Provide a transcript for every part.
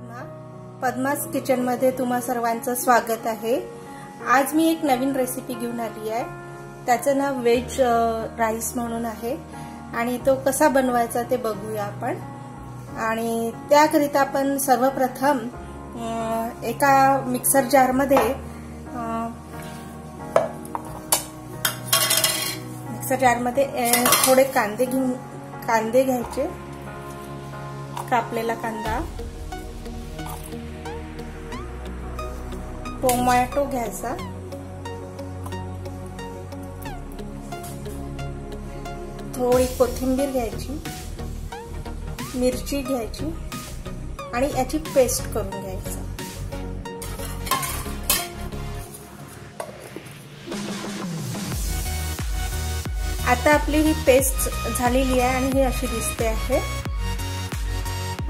पद्मास kitchen मध्ये तुम्हा सर्वांचं स्वागत आहे। आज मी एक नवीन रेसिपी घेऊन आली आहे। त्याचं नाव वेज राईस म्हणून आहे आणि तो कसा बनवायचा ते बघूया आपण। आणि त्याकरिता आपण सर्वप्रथम एका मिक्सर जार मध्ये थोडे कांदे घ्यायचे, कापलेला कांदा, टोमॅटो घ्यायचा, थोडी कोथिंबीर घ्यायची, मिरची घ्यायची आणि याची पेस्ट करून घ्यायची। आता आपली ही पेस्ट झालेली आहे आणि ही अशी दिसते आहे।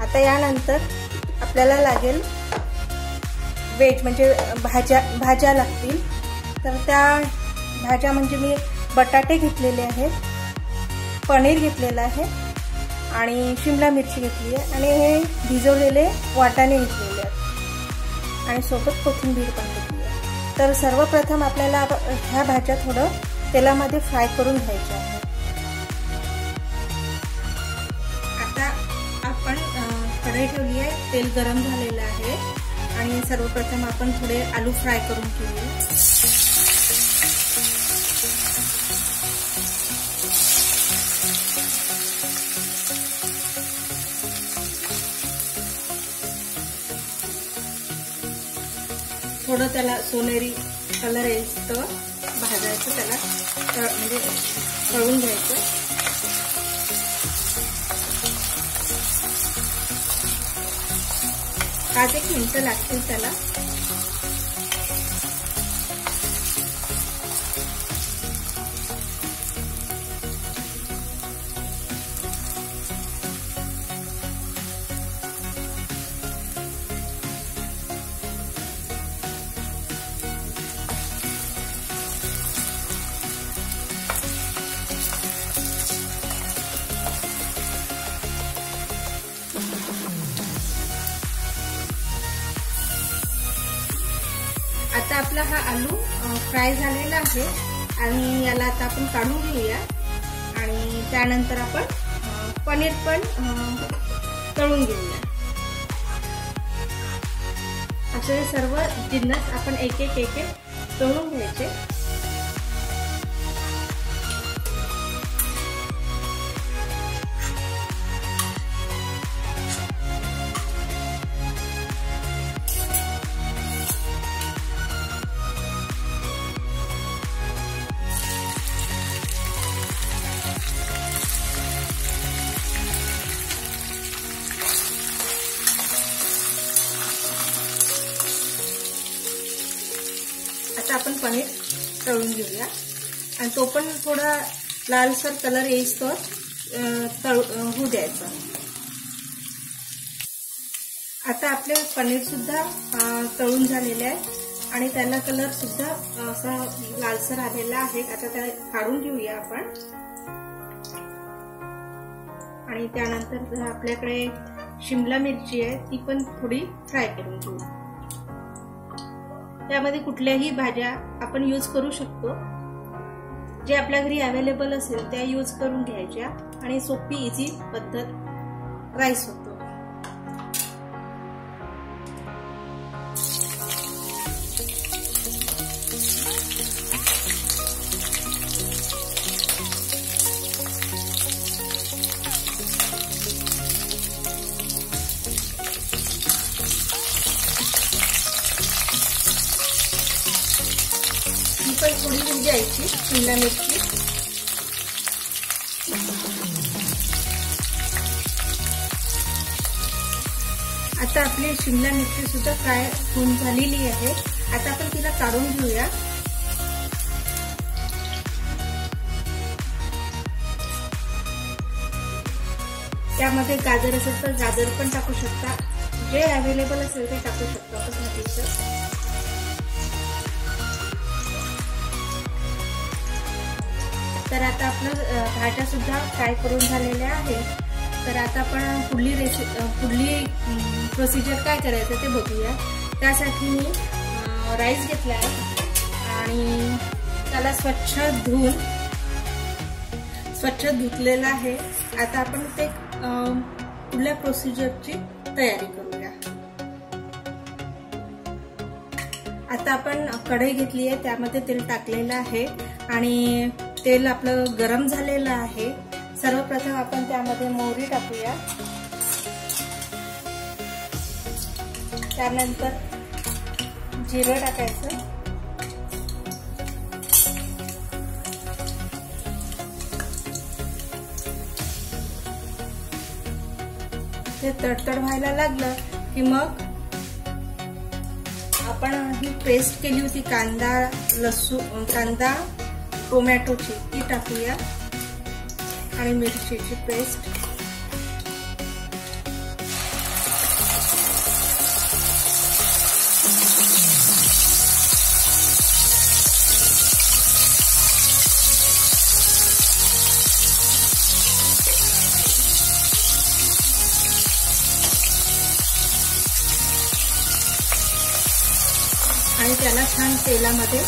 आता यानंतर आपल्याला लागेल वेज म्हणजे भाज्या लागतील। तर त्या भाज्या म्हणजे मी बटाटे घेतलेले आहेत, पनीर घेतलेला आहे आणि शिमला मिरची घेतली आहे आणि हे भिजवलेले वाटाणे घेतलेले आहेत आणि सोबत कोथिंबीर पण घेतली आहे। तर सर्वप्रथम आपल्याला ह्या भाज्या थोडं तेलामध्ये फ्राय करून घ्यायच्या आहेत। आता आपण कढई ठेवली आहे, तेल गरम झालेलं आहे आणि सर्वप्रथम आपण थोडे आलू फ्राय करून घेऊया। थोडं त्याला सोनेरी कलर येतो भाजायचं, त्याला म्हणजे तळून घ्यायचं। आज 1 मिनिट लागतील त्याला। आता आपला हा आलू फ्राय झालेला आहे आणि याला आता आपण काढून घेऊया आणि त्यानंतर आपण पनीर पण तळून घेऊया। असे सर्व जिन्नस आपण एक एक तळून घ्यायचे। आता आपण पनीर तळून घेऊया आणि तो पण थोडा लालसर कलर येईस्तोवर होऊ द्यायचा। आता आपले पनीर सुद्धा तळून झालेले आहे आणि त्याला कलर सुद्धा असा लालसर आलेला आहे। आता त्याला काढून घेऊया आपण आणि त्यानंतर आपल्याकडे शिमला मिरची आहे, ती पण थोडी फ्राय करून घेऊ। त्यामध्ये कुठल्याही भाज्या आपण यूज करू शकतो, जे आपल्या घरी अवेलेबल असेल त्या यूज करून घ्यायच्या आणि सोपी इझी पद्धत राईस होतो। पण थोडी होऊ द्यायची शिमला मिरची। आता आपली शिमला मिरची सुद्धा फ्राय होऊन झालेली आहे। आता आपण तिला काढून घेऊया। त्यामध्ये गाजर असेल तर गाजर पण टाकू शकता, जे अवेलेबल असेल ते टाकू शकता आपण। तर आता आपलं भाज्या सुद्धा फ्राय करून झालेल्या आहेत तर आता आपण पुढली प्रोसिजर काय करायचं ते बघूया. त्यासाठी मी राईस घेतला आहे आणि त्याला स्वच्छ धुतलेला आहे. आता आपण ते पुढल्या प्रोसिजरची तयारी करूया. आता आपण कढई घेतली आहे, त्यामध्ये तेल टाकलेलं आहे आणि तेल आपलं गरम झालेलं आहे. सर्वप्रथम आपण त्यामध्ये मोहरी टाकूया. त्यानंतर जिरं टाकायचं. ते तडतड व्हायला लागलं की मग आपण ही पेस्ट केली होती कांदा टोमॅटोची ती टाकूया आणि मिरचीची पेस्ट. आणि त्याला छान तेलामध्ये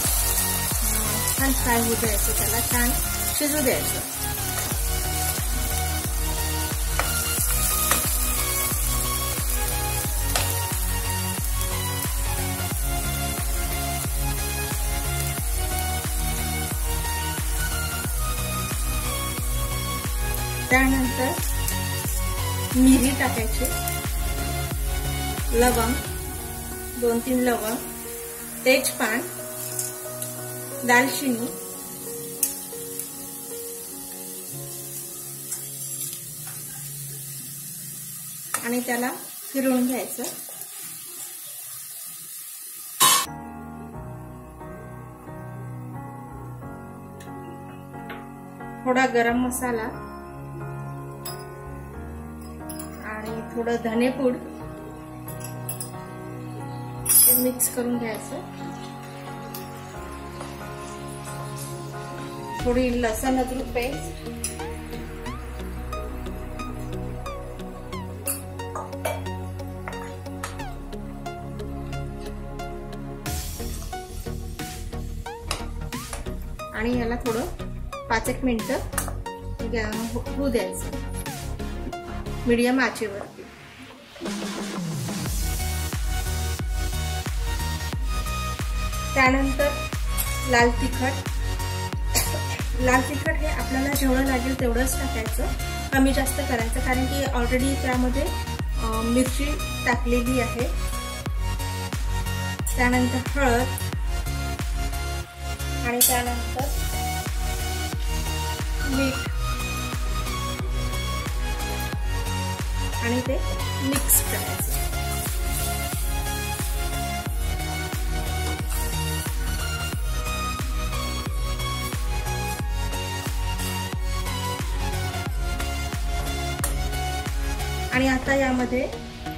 छान फ्राय होऊ द्यायचं, त्याला छान शिजू द्यायचं. त्यानंतर मिरी टाकायची, लवंग 2-3 लवंग, तेजपान, दालचिनी, आणि त्याला फिरवून घ्यायचं. थोडा गरम मसाला आणि थोडं धनेपूड मिक्स करून घ्यायचं. थोडी लसण अद्रक पेस्ट, आणि याला थोडं 5-1 मिनिटं होऊ द्यायचं मीडियम आचेवरती. त्यानंतर लाल तिखट हे आपल्याला जेवढं लागेल तेवढंच टाकायचं, कमी जास्त करायचं, कारण की ऑलरेडी त्यामध्ये मिरची टाकलेली आहे. त्यानंतर हळद आणि त्यानंतर मीठ आणि ते मिक्स करायचं. आणि आता यामध्ये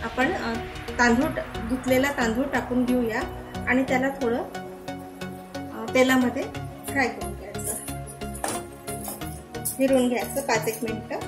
आपण धुतलेला तांदूळ टाकून घेऊया आणि त्याला थोडं तेलामध्ये फ्राय करून घ्यायचं, फिरवून घ्यायचं 5-1 मिनिटं.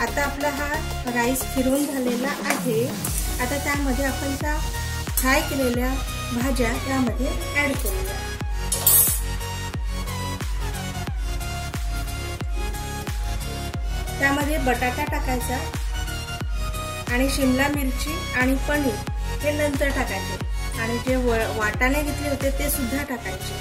आता आपला हा राईस फिरवून झालेला आहे. आता त्यामध्ये आपण त्या फ्राय केलेल्या भाज्या त्यामध्ये ऍड करूया. त्यामध्ये बटाटा टाकायचा आणि शिमला मिरची आणि पनीर हे नंतर टाकायचे आणि जे वाटाणे घेतले होते ते सुद्धा टाकायचे.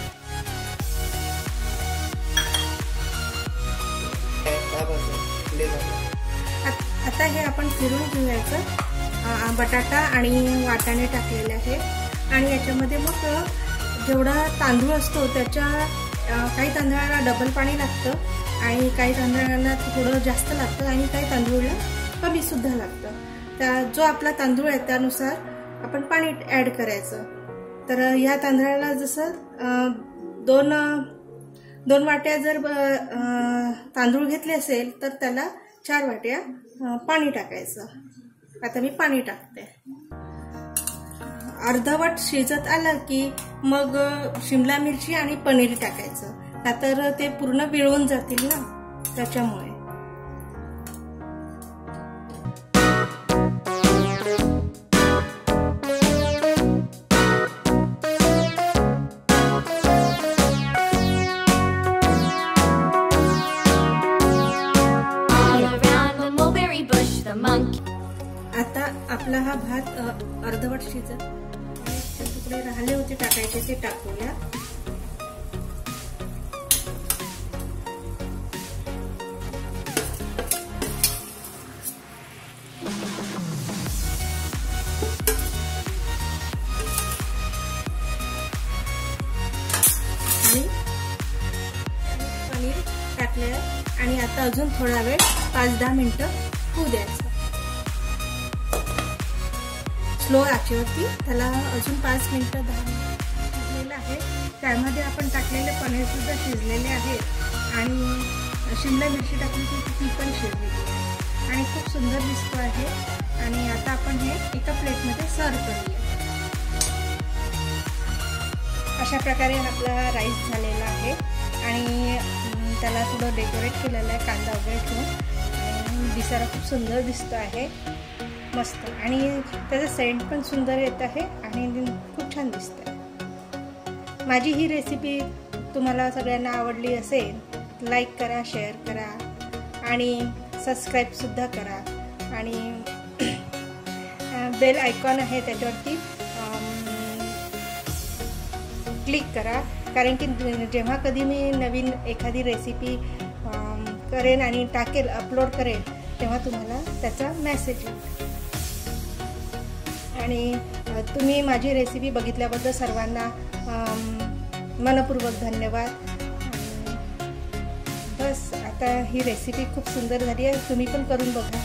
आता हे आपण फिरून घेऊयाचं. बटाटा आणि वाटाणे टाकलेले आहे आणि याच्यामध्ये मग जेवढा तांदूळ असतो त्याच्या काही तांदळाला डबल पाणी लागतं आणि काही तांदळाला थोडं जास्त लागतं आणि काही तांदूळला कमी सुद्धा लागतं. त्या जो आपला तांदूळ आहे त्यानुसार आपण पाणी ऍड करायचं. तर या तांदळाला जसं दोन वाट्या जर तांदूळ घेतले असेल तर त्याला 4 वाट्या पाणी टाकायचं. आता मी पाणी टाकते. अर्धवट शिजत आलं की मग शिमला मिरची आणि पनीर टाकायचं, का तर ते पूर्ण विळून जातील ना, त्याच्यामुळे. आता आपला हा भात अर्धवट शिजत, तुकडे राहिले होते टाकायचे ते टाकूया. आणि पनीर टाकले आणि आता अजून थोडा वेळ 5-10 मिनिटं होऊ द्यायचं. स्लो आचेवरती त्याला अजून 5 मिनिटं 10 मिनिटं शिजलेलं आहे. त्यामध्ये आपण टाकलेले पनीर सुद्धा शिजलेले आहे आणि शिमला मिरची टाकली की ती पण शिजलेली आहे आणि खूप सुंदर दिसतो आहे. आणि आता आपण हे एका प्लेटमध्ये सर्व करूया. अशा प्रकारे आपला हा राईस झालेला आहे आणि त्याला थोडं डेकोरेट केलेलं आहे कांदा वगैरे ठेवून. दिसायला खूप सुंदर दिसतो आहे, मस्त. आणि त्याचा सेंट पण सुंदर येत आहे आणि खूप छान दिसतं. माझी ही रेसिपी तुम्हाला सगळ्यांना आवडली असेल लाईक करा, शेअर करा आणि सबस्क्राईबसुद्धा करा. आणि बेल आयकॉन आहे त्याच्यावरती क्लिक करा, कारण की जेव्हा कधी मी नवीन एखादी रेसिपी करेन आणि टाकेल, अपलोड करेल, तेव्हा तुम्हाला त्याचा मेसेज येईल. आणि तुम्ही माझी रेसिपी बघितल्याबद्दल सर्वांना मनपूर्वक धन्यवाद. बस आता ही रेसिपी खूप सुंदर झाली आहे, तुम्ही पण करून बघा.